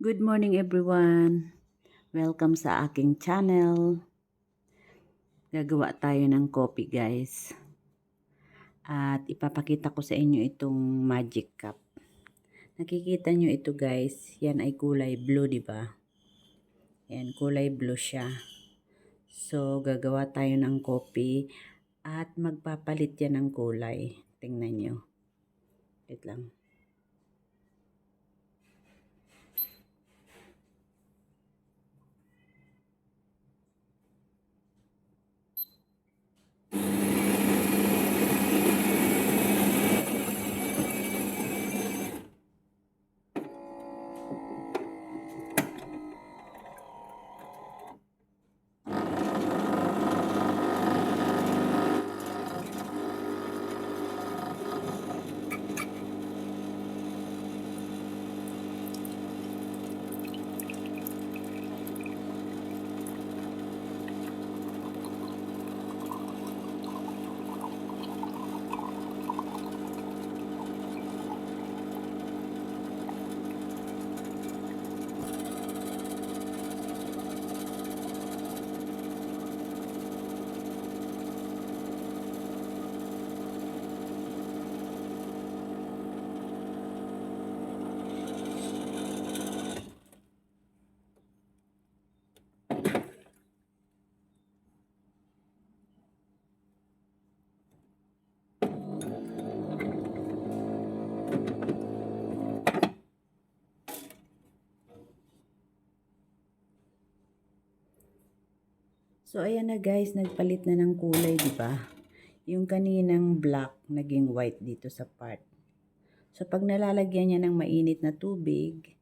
Good morning everyone. Welcome sa aking channel. Gagawa tayo ng coffee guys. At ipapakita ko sa inyo itong magic cup. Nakikita nyo ito guys. Yan ay kulay blue, di ba? Yan, kulay blue siya. So, gagawa tayo ng coffee at magpapalit yan ng kulay. Tingnan nyo. Wait lang. So, ayan na guys, nagpalit na ng kulay, di ba? Yung kaninang black, naging white dito sa part. So, pag nalalagyan niya ng mainit na tubig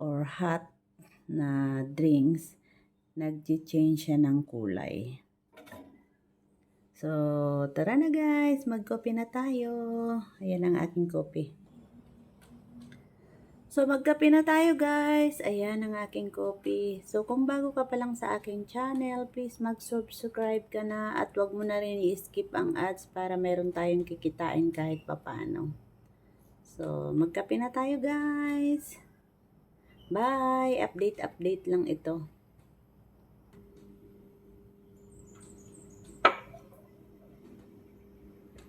or hot na drinks, nag-change siya ng kulay. So, tara na guys, mag-coffee na tayo. Ayan ang aking coffee. So, magkape na tayo guys. Ayan ang aking coffee. So, kung bago ka pa lang sa aking channel, please mag-subscribe ka na at wag mo na rin i-skip ang ads para meron tayong kikitain kahit papano. So, magkape na tayo guys. Bye! Update lang ito.